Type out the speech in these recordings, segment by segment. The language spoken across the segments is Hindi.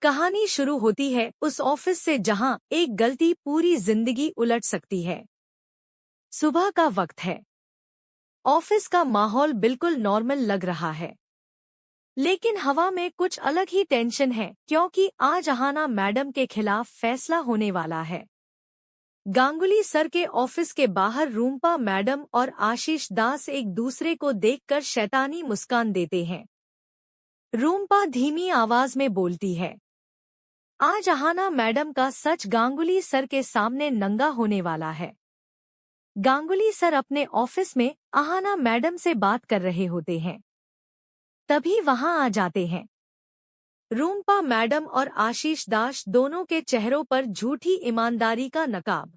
कहानी शुरू होती है उस ऑफिस से जहां एक गलती पूरी जिंदगी उलट सकती है। सुबह का वक्त है। ऑफिस का माहौल बिल्कुल नॉर्मल लग रहा है, लेकिन हवा में कुछ अलग ही टेंशन है क्योंकि आज अहाना मैडम के खिलाफ फैसला होने वाला है। गांगुली सर के ऑफिस के बाहर रूम्पा मैडम और आशीष दास एक दूसरे को देखकर शैतानी मुस्कान देते हैं। रूम्पा धीमी आवाज में बोलती है, आज अहाना मैडम का सच गांगुली सर के सामने नंगा होने वाला है। गांगुली सर अपने ऑफिस में अहाना मैडम से बात कर रहे होते हैं, तभी वहां आ जाते हैं। रूम्पा मैडम और आशीष दास दोनों के चेहरों पर झूठी ईमानदारी का नकाब।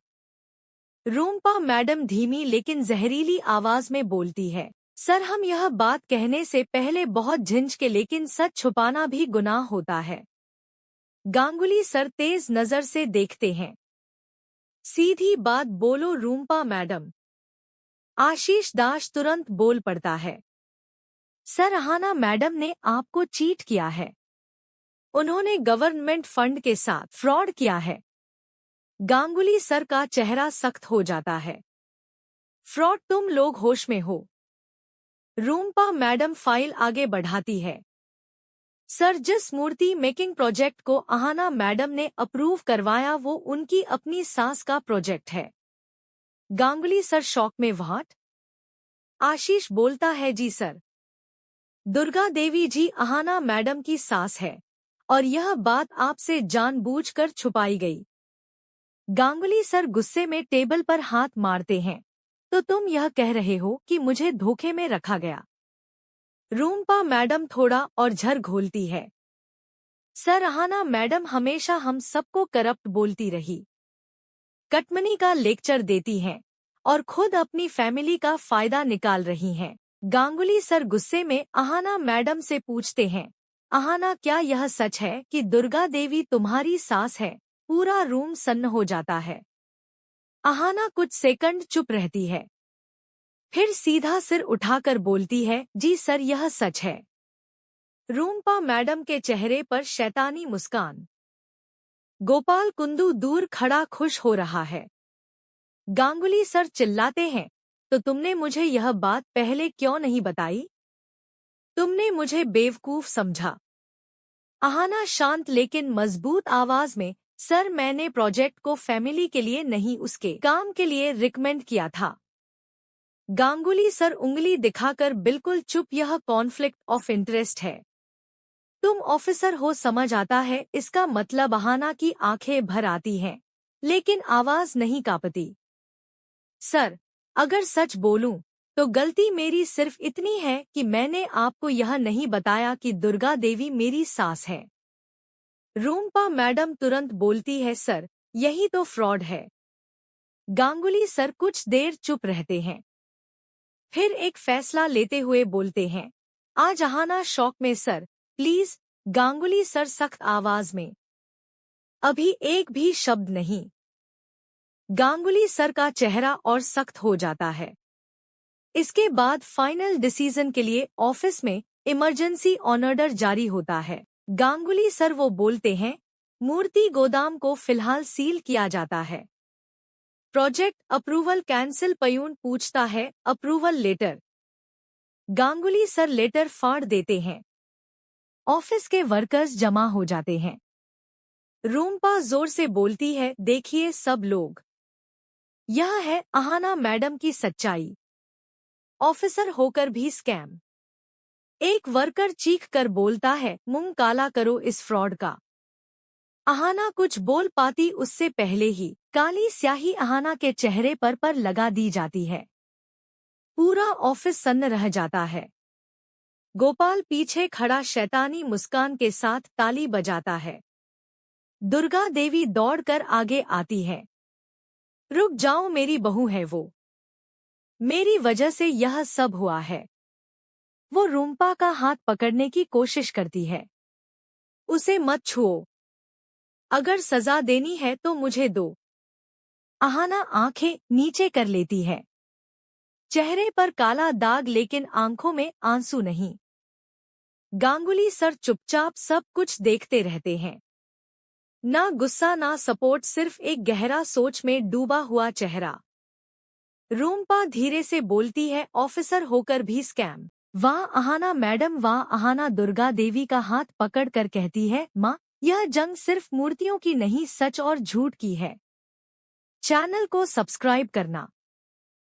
रूम्पा मैडम धीमी लेकिन जहरीली आवाज में बोलती है, सर हम यह बात कहने से पहले बहुत झिझके, लेकिन सच छुपाना भी गुनाह होता है। गांगुली सर तेज नजर से देखते हैं, सीधी बात बोलो रूम्पा मैडम। आशीष दास तुरंत बोल पड़ता है, सर अहाना मैडम ने आपको चीट किया है, उन्होंने गवर्नमेंट फंड के साथ फ्रॉड किया है। गांगुली सर का चेहरा सख्त हो जाता है, फ्रॉड तुम लोग होश में हो। रूम्पा मैडम फाइल आगे बढ़ाती है, सर जिस मूर्ति मेकिंग प्रोजेक्ट को अहाना मैडम ने अप्रूव करवाया वो उनकी अपनी सास का प्रोजेक्ट है। गांगुली सर शॉक में, व्हाट? आशीष बोलता है, जी सर, दुर्गा देवी जी अहाना मैडम की सास है और यह बात आपसे जानबूझकर छुपाई गई। गांगुली सर गुस्से में टेबल पर हाथ मारते हैं, तो तुम यह कह रहे हो कि मुझे धोखे में रखा गया? रूम्पा मैडम थोड़ा और झर घोलती है, सर अहाना मैडम हमेशा हम सबको करप्ट बोलती रही, कटमनी का लेक्चर देती हैं और खुद अपनी फैमिली का फायदा निकाल रही हैं। गांगुली सर गुस्से में अहाना मैडम से पूछते हैं, अहाना क्या यह सच है कि दुर्गा देवी तुम्हारी सास है? पूरा रूम सन्न हो जाता है। अहाना कुछ सेकंड चुप रहती है, फिर सीधा सिर उठाकर बोलती है, जी सर यह सच है। रूम्पा मैडम के चेहरे पर शैतानी मुस्कान। गोपाल कुंदू दूर खड़ा खुश हो रहा है। गांगुली सर चिल्लाते हैं, तो तुमने मुझे यह बात पहले क्यों नहीं बताई? तुमने मुझे बेवकूफ समझा। अहाना शांत लेकिन मजबूत आवाज में, सर मैंने प्रोजेक्ट को फैमिली के लिए नहीं उसके काम के लिए रिकमेंड किया था। गांगुली सर उंगली दिखाकर बिल्कुल चुप, यह कॉन्फ्लिक्ट ऑफ इंटरेस्ट है। तुम ऑफिसर हो समझ आता है, इसका मतलब अहाना की आंखें भर आती हैं, लेकिन आवाज नहीं कांपती। सर अगर सच बोलूं तो गलती मेरी सिर्फ इतनी है कि मैंने आपको यह नहीं बताया कि दुर्गा देवी मेरी सास है। रूम्पा मैडम तुरंत बोलती है, सर यही तो फ्रॉड है। गांगुली सर कुछ देर चुप रहते हैं, फिर एक फैसला लेते हुए बोलते हैं, आज अहाना शॉक में, सर प्लीज। गांगुली सर सख्त आवाज में, अभी एक भी शब्द नहीं। गांगुली सर का चेहरा और सख्त हो जाता है। इसके बाद फाइनल डिसीजन के लिए ऑफिस में इमरजेंसी ऑर्डर जारी होता है। गांगुली सर वो बोलते हैं, मूर्ति गोदाम को फिलहाल सील किया जाता है। Project approval cancel. पयून पूछता है, approval letter? Ganguly sir letter फाड़ देते हैं। ऑफिस के वर्कर्स जमा हो जाते हैं। रूम्पा जोर से बोलती है, देखिए सब लोग, यह है अहाना मैडम की सच्चाई। ऑफिसर होकर भी स्कैम। एक वर्कर चीख कर बोलता है, मुंह काला करो इस फ्रॉड का। अहाना कुछ बोल पाती उससे पहले ही काली स्याही अहाना के चेहरे पर लगा दी जाती है। पूरा ऑफिस सन्न रह जाता है। गोपाल पीछे खड़ा शैतानी मुस्कान के साथ ताली बजाता है। दुर्गा देवी दौड़कर आगे आती है, रुक जाओ, मेरी बहू है वो, मेरी वजह से यह सब हुआ है। वो रूम्पा का हाथ पकड़ने की कोशिश करती है, उसे मत छुओ, अगर सजा देनी है तो मुझे दो। अहाना आंखें नीचे कर लेती है, चेहरे पर काला दाग लेकिन आंखों में आंसू नहीं। गांगुली सर चुपचाप सब कुछ देखते रहते हैं। ना गुस्सा ना सपोर्ट, सिर्फ एक गहरा सोच में डूबा हुआ चेहरा। रूम्पा धीरे से बोलती है, ऑफिसर होकर भी स्कैम। वाह अहाना मैडम, वाह अहाना दुर्गा देवी का हाथ पकड़कर कहती है, माँ यह जंग सिर्फ मूर्तियों की नहीं, सच और झूठ की है। चैनल को सब्सक्राइब करना।